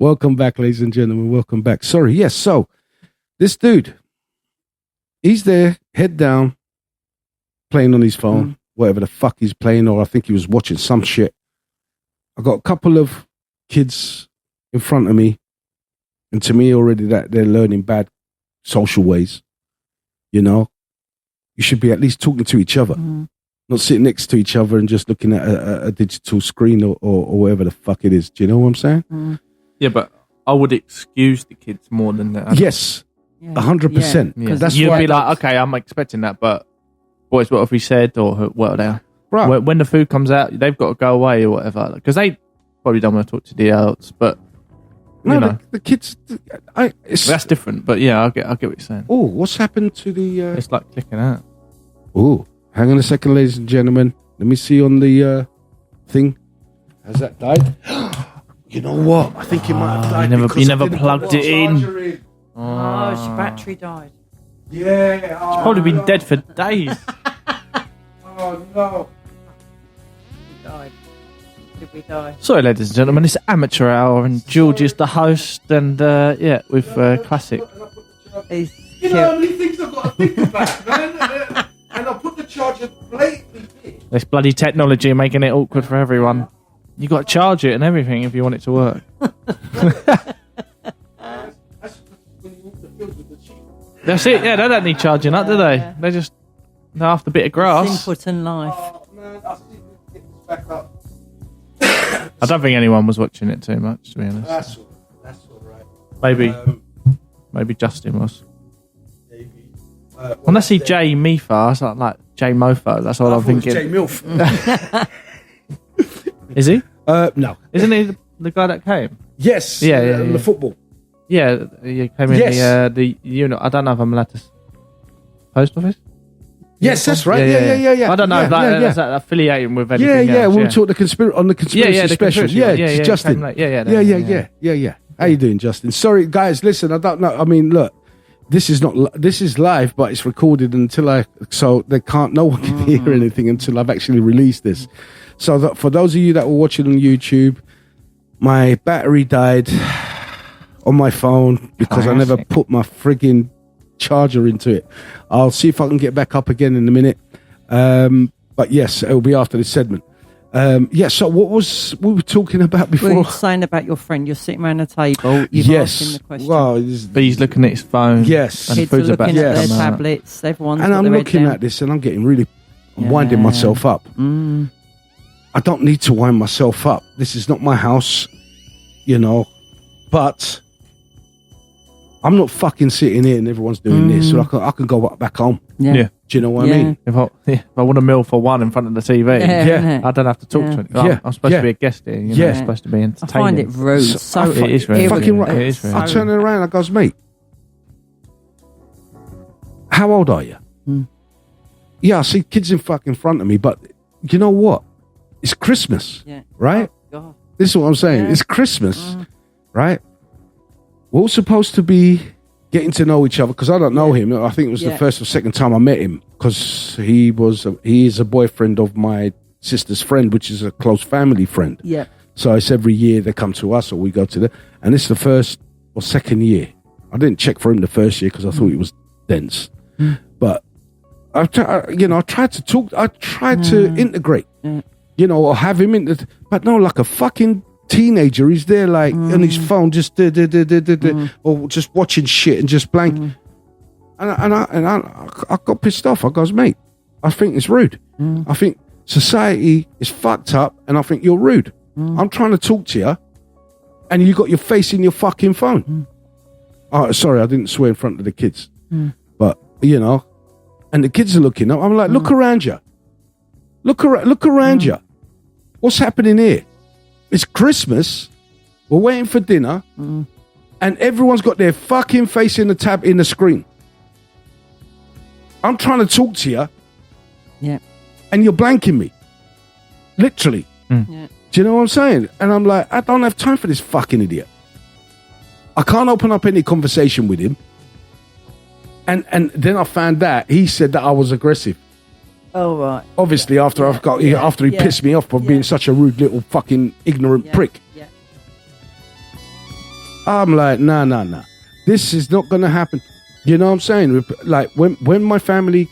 Welcome back, ladies and gentlemen. Welcome back. Sorry. Yes. So this dude, he's there, head down, playing on his phone, whatever the fuck he's playing, or I think he was watching some shit. I got a couple of kids in front of me, and to me already that they're learning bad social ways. You know, you should be at least talking to each other, not sitting next to each other and just looking at a digital screen or whatever the fuck it is. Do you know what I'm saying? Yeah, but I would excuse the kids more than that. Yes, 100%. Yeah. That's You'd why be like, okay, I'm expecting that, but boys, what have we said, or what are they? Right. When the food comes out, they've got to go away or whatever, because they probably don't want to talk to the adults. But you know, the kids. That's different. But yeah, I get what you're saying. Oh, what's happened to the? It's like clicking out. Oh, hang on a second, ladies and gentlemen. Let me see on the thing. Has that died? You know what? I think it might have died. You never plugged it in. Oh, your battery died. Yeah. It's probably been dead for days. Oh no. We died. Did we die? Sorry, ladies and gentlemen, it's amateur hour, and George is the host, and with classic. You know how many things I've got to think about, man? And I'll put the charger blatantly here. This bloody technology making it awkward for everyone. You got to charge it and everything if you want it to work. That's it. Yeah, they don't need charging up, do they? Yeah. They're just after a bit of grass. Simpleton life. Oh, man, I see this get this back up. I don't think anyone was watching it too much, to be honest. That's all right. Maybe Justin was. Maybe. Unless he J Mifar, it's like J Mofo. That's all I'm thinking. J Milf. Is he? No. Isn't he the guy that came? Yes. Yeah. The football. Yeah, he came in the unit. I don't know if I'm allowed to. Post office? Yes, that's right. Yeah. I don't know if that's affiliating with anything else. We'll talk on the conspiracy special. It's Justin. Yeah. How you doing, Justin? Sorry, guys. Listen, I don't know. I mean, look, this is live, but it's recorded so no one can hear anything until I've actually released this. So for those of you that were watching on YouTube, my battery died on my phone because I never put my frigging charger into it. I'll see if I can get back up again in a minute. But yes, it'll be after this segment. So what was we were talking about before? We were saying about your friend. You're sitting around a table. You've asked him the question. Well, but he's looking at his phone. Yes. And kids are looking at their tablets. Everyone's and I'm looking at this and I'm getting I'm winding myself up. I don't need to wind myself up. This is not my house, but I'm not fucking sitting here and everyone's doing this, so I can go back home. Yeah. Do you know what I mean? If I want a meal for one in front of the TV, I don't have to talk to anyone. I'm supposed to be a guest here. I'm supposed to be entertaining. I find it rude. It is rude. Fucking right. It is rude. I turn around and I goes, mate, how old are you? Yeah, I see kids in fucking front of me, but you know what? It's Christmas, right? Oh, God. This is what I'm saying. It's Christmas, right? We're all supposed to be getting to know each other because I don't know him. I think it was the first or second time I met him because he is a boyfriend of my sister's friend, which is a close family friend. Yeah. So it's every year they come to us or we go to them. And it's the first or second year. I didn't check for him the first year because I thought he was dense. But I tried to talk. I tried to integrate, or have him but no, like a fucking teenager. He's there like on his phone, just or just watching shit and just blank. And I got pissed off. I goes, mate, I think it's rude. I think society is fucked up, and I think you're rude. I'm trying to talk to you, and you got your face in your fucking phone. Oh, sorry, I didn't swear in front of the kids, but and the kids are looking up. I'm like, look around you. Look around you. What's happening here? It's Christmas. We're waiting for dinner, and everyone's got their fucking face in the screen. I'm trying to talk to you, and you're blanking me, literally. Do you know what I'm saying? And I'm like, I don't have time for this fucking idiot. I can't open up any conversation with him. And then I found out he said that I was aggressive. Oh, right. Obviously, after he pissed me off for being such a rude little fucking ignorant prick. Yeah. I'm like, nah. This is not going to happen. You know what I'm saying? Like, when my family,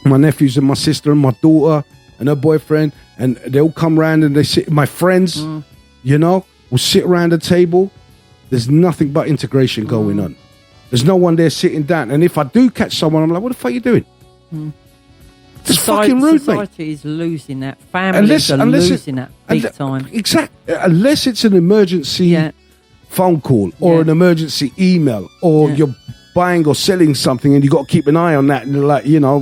my nephews and my sister and my daughter and her boyfriend, and they all come around and they sit, my friends, you know, will sit around the table. There's nothing but integration going on. There's no one there sitting down. And if I do catch someone, I'm like, what the fuck are you doing? It's fucking rude, society is losing that. Families are losing that big time. Exactly. Unless it's an emergency phone call or an emergency email or you're buying or selling something and you got to keep an eye on that. And like, you know,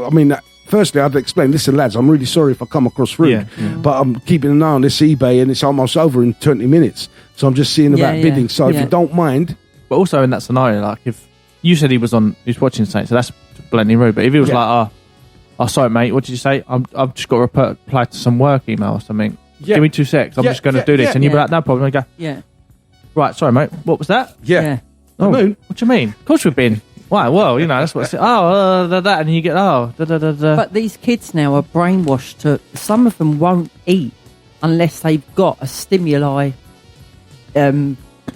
I mean, firstly, I'd explain, listen, lads, I'm really sorry if I come across rude, but I'm keeping an eye on this eBay and it's almost over in 20 minutes. So I'm just seeing about bidding. So if you don't mind. But also in that scenario, like if you said he was watching something, so that's blatantly rude. But if he was like, oh, sorry, mate, what did you say? I've just got to reply to some work email or something. Give me 2 secs. I'm just going to do this. And you'd be like, no problem. I go, right, sorry, mate. What was that? Oh, what do you mean? Of course we've been. Why? Well, you know, that's what I said. That. And you get, But these kids now are brainwashed to, some of them won't eat unless they've got a stimuli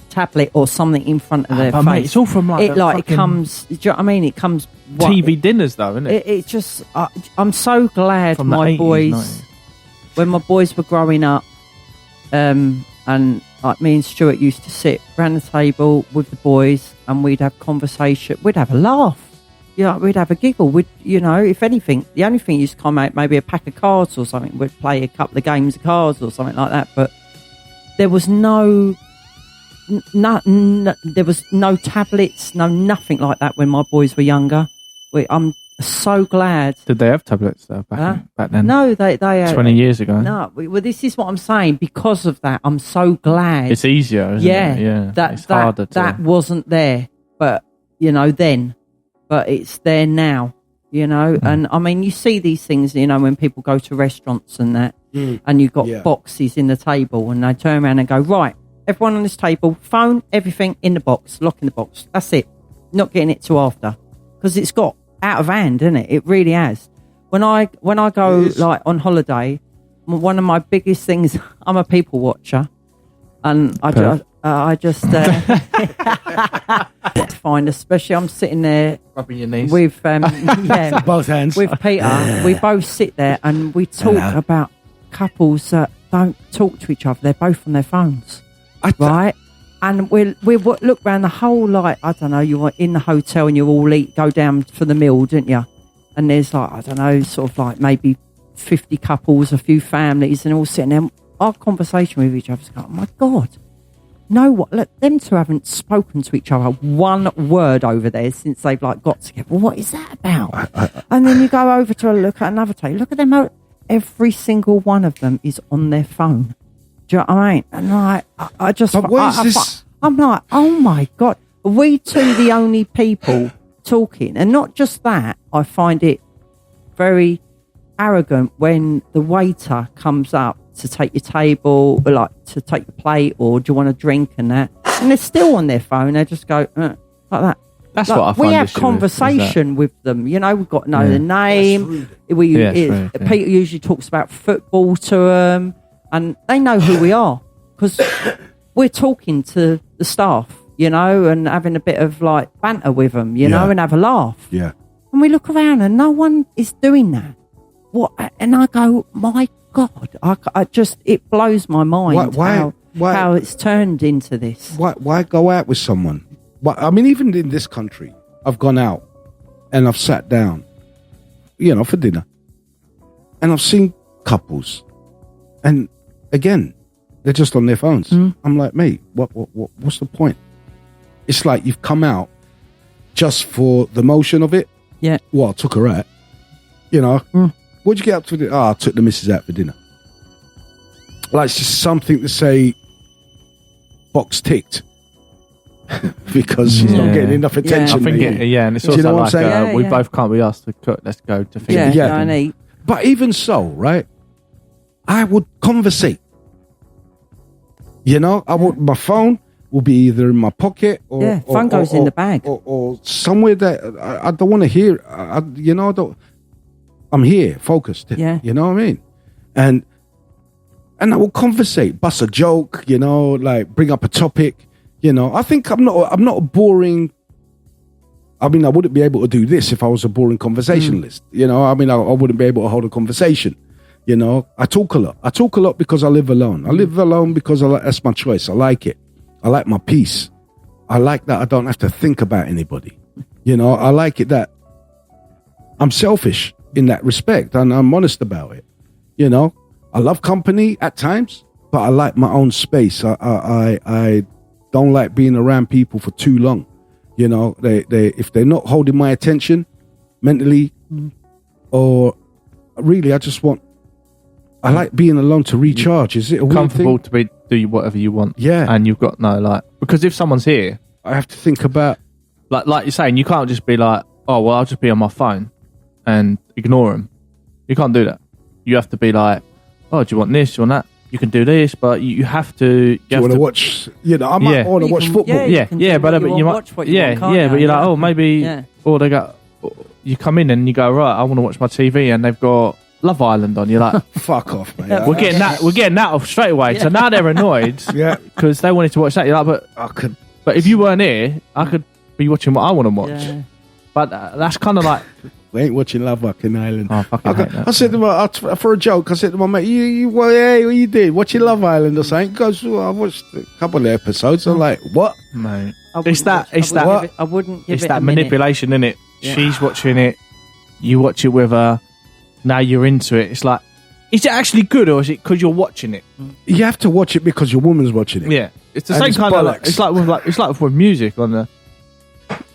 tablet or something in front of their face. Mate, it's all from like it comes. Do you know what I mean? It comes TV dinners though, isn't it? It just. I'm so glad from my 80s, boys, 90s. when my boys were growing up, and like me and Stuart used to sit around the table with the boys, and we'd have conversation. We'd have a laugh. Yeah, we'd have a giggle. We'd, you know, if anything, the only thing used to come out maybe a pack of cards or something. We'd play a couple of games of cards or something like that. But there was no there was no tablets, nothing like that when my boys were younger. I'm so glad. Did they have tablets though back then? No, they 20 years ago. No, well, this is what I'm saying. Because of that, I'm so glad. It's easier, isn't it? Yeah, it's harder. That wasn't there, but you know then, but it's there now. You know, and I mean, you see these things. You know, when people go to restaurants and that, and you've got boxes in the table, and they turn around and go, right, everyone on this table, phone, everything in the box, lock in the box. That's it. Not getting it till after, because it's got out of hand, isn't it? It really has. When I go like on holiday, one of my biggest things, I'm a people watcher, and I just find, especially I'm sitting there rubbing your knees with both hands with Peter. We both sit there and we talk about couples that don't talk to each other. They're both on their phones. Right, and we look around the whole, like, I don't know, you're in the hotel and you all go down for the meal, didn't you? And there's like, I don't know, sort of like maybe 50 couples, a few families, and all sitting there. Our conversation with each other is going, oh my God, look, them two haven't spoken to each other one word over there since they've like got together. Well, what is that about? And then you go over to look at another table. Look at them, every single one of them is on their phone. Do you know what I mean? And I just... But where's this... I'm like, oh my God. Are we two the only people talking? And not just that, I find it very arrogant when the waiter comes up to take your table, or like to take the plate, or do you want a drink and that? And they're still on their phone. They just go, like that. That's like, what I find. We have conversation with them. You know, we've got to know the name. Peter usually talks about football to them. And they know who we are because we're talking to the staff, you know, and having a bit of like banter with them, you know, and have a laugh. Yeah. And we look around and no one is doing that. What? And I go, my God, I just, it blows my mind how it's turned into this. Why go out with someone? I mean, even in this country, I've gone out and I've sat down, you know, for dinner, and I've seen couples, and again, they're just on their phones. I'm like, mate, what's the point? It's like you've come out just for the motion of it. Yeah. Well, I took her out. You know, what'd you get up to? I took the missus out for dinner. Like, it's just something to say, box ticked. Because she's not getting enough attention. I think and it's also like, we both can't be asked to cook. Let's go to feed. Yeah. But even so, right? I would conversate. You know, my phone will be either in my pocket or phone goes in the bag or somewhere that I don't want to hear. I'm here, focused. Yeah, you know what I mean. And and I will conversate, bust a joke, you know, like bring up a topic. You know, I think I'm not a boring. I mean, I wouldn't be able to do this if I was a boring conversationalist. You know, I mean, I wouldn't be able to hold a conversation. You know, I talk a lot. I talk a lot because I live alone. I live alone because that's my choice. I like it. I like my peace. I like that I don't have to think about anybody. You know, I like it that I'm selfish in that respect, and I'm honest about it. You know, I love company at times, but I like my own space. I don't like being around people for too long. You know, they if they're not holding my attention mentally, or really, I like being alone to recharge. Is it a comfortable to do whatever you want? Yeah, and you've got no like, because if someone's here, I have to think about like you're saying, you can't just be like, oh well, I'll just be on my phone and ignore them. You can't do that. You have to be like, oh, do you want this? Do you want that? You can do this, but you have to. You want to watch? You know, I might want to watch football. Yeah, but you might watch what you want, but you're like, oh, maybe, or they got. You come in and you go, right, I want to watch my TV, and they've got Love Island on. You're like, fuck off, man. We're getting that off straight away. So now they're annoyed, because they wanted to watch that. You're like, but if you weren't here, I could be watching what I want to watch. Yeah. But that's kind of like. We ain't watching Love Island. Oh, I said to my, for a joke, I said to my mate, hey, what you did? Watching Love Island or something? He goes, I watched a couple of episodes. I'm like, what? Mate. I wouldn't give it's it that a minute. manipulation, isn't it? Yeah. She's watching it. You watch it with her. Now you're into it. It's like, is it actually good, or is it because you're watching it? You have to watch it because your woman's watching it. Yeah. It's the same kind of, it's like with music on the,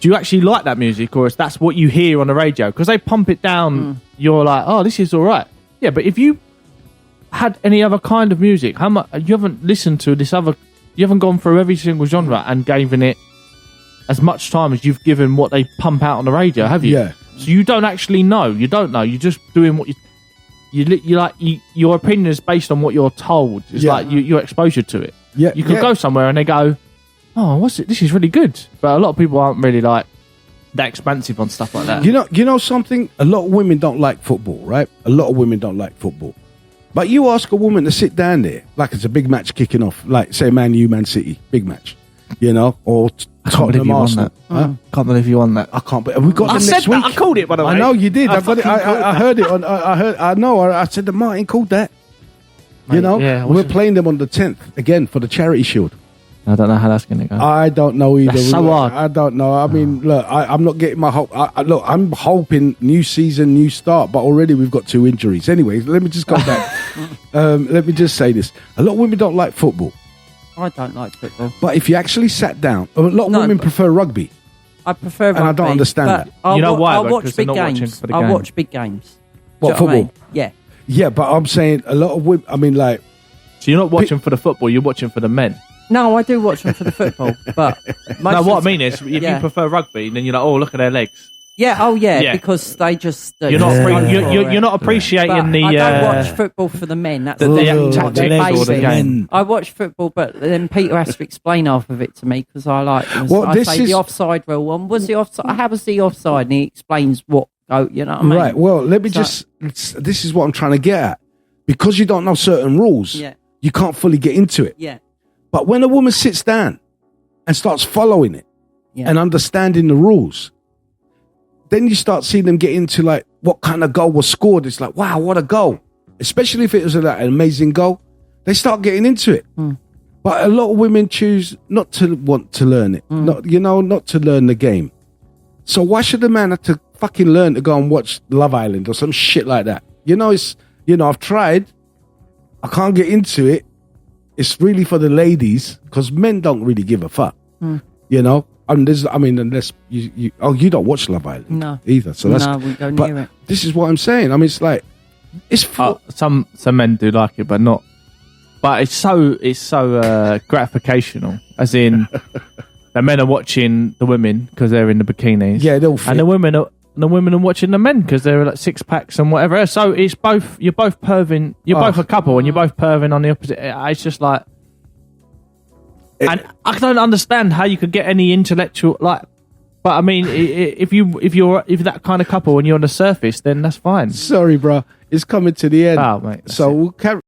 do you actually like that music, or is that's what you hear on the radio? Because they pump it down, you're like, oh, this is all right. Yeah, but if you had any other kind of music, how much you haven't listened to this other, you haven't gone through every single genre and given it as much time as you've given what they pump out on the radio, have you? Yeah. So you don't actually know. You don't know. You're just doing what your opinion is based on what you're told. It's like your exposure to it. Yeah. You could go somewhere and they go, oh, what's it? This is really good. But a lot of people aren't really like that expansive on stuff like that. You know something? A lot of women don't like football, right? A lot of women don't like football. But you ask a woman to sit down there, like it's a big match kicking off, like say Man U, Man City, big match, you know, or Tottenham, Arsenal. Can't believe you won that. I can't. But we got them next week. I called it, by the way. I know you did. I got it. I heard it on. I said that Martin called that. Mate, you know, we're playing them on the 10th again for the Charity Shield. I don't know how that's going to go. I don't know either. That's so hard. I don't know. I mean, look, I'm not getting my hope. Look, I'm hoping new season, new start, but already we've got 2 injuries. Anyway, let me just go back. Let me just say this. A lot of women don't like football. I don't like football. But if you actually sat down, a lot of women prefer rugby. I prefer rugby. And I don't understand that. You know why? I watch big games. I watch big games. What, football? I mean? Yeah. Yeah, but I'm saying a lot of women, I mean, like... So you're not watching for the football, you're watching for the men. No, I do watch them for the football, but... No, what I mean is, if you prefer rugby, then you're like, oh, look at their legs. Yeah, because they just... You're not appreciating the... I don't watch football for the men. That's the tactics or the game. I watch football, but then Peter has to explain half of it to me, because I like... the offside rule. Was the offside? How was the offside? And he explains what... you know what I mean? Right, well, let me this is what I'm trying to get at. Because you don't know certain rules, you can't fully get into it. Yeah. But when a woman sits down and starts following it and understanding the rules, then you start seeing them get into like what kind of goal was scored. It's like, wow, what a goal. Especially if it was like an amazing goal. They start getting into it. But a lot of women choose not to want to learn it. Not to learn the game. So why should a man have to fucking learn to go and watch Love Island or some shit like that? I've tried. I can't get into it. It's really for the ladies, because men don't really give a fuck. You know? Unless you don't watch Love Island either. So we go near it. This is what I'm saying. I mean, it's like it's some men do like it, but not. But it's so gratificational, as in the men are watching the women because they're in the bikinis. Yeah, they'll fit. And the women are watching the men because they're like 6-packs and whatever. So it's both. You're both perving. You're both a couple, and you're both perving on the opposite. It's just like. And I don't understand how you could get any intellectual but I mean, if you're that kind of couple and you're on the surface, then that's fine. Sorry, bro, it's coming to the end. Oh, mate. So we'll carry.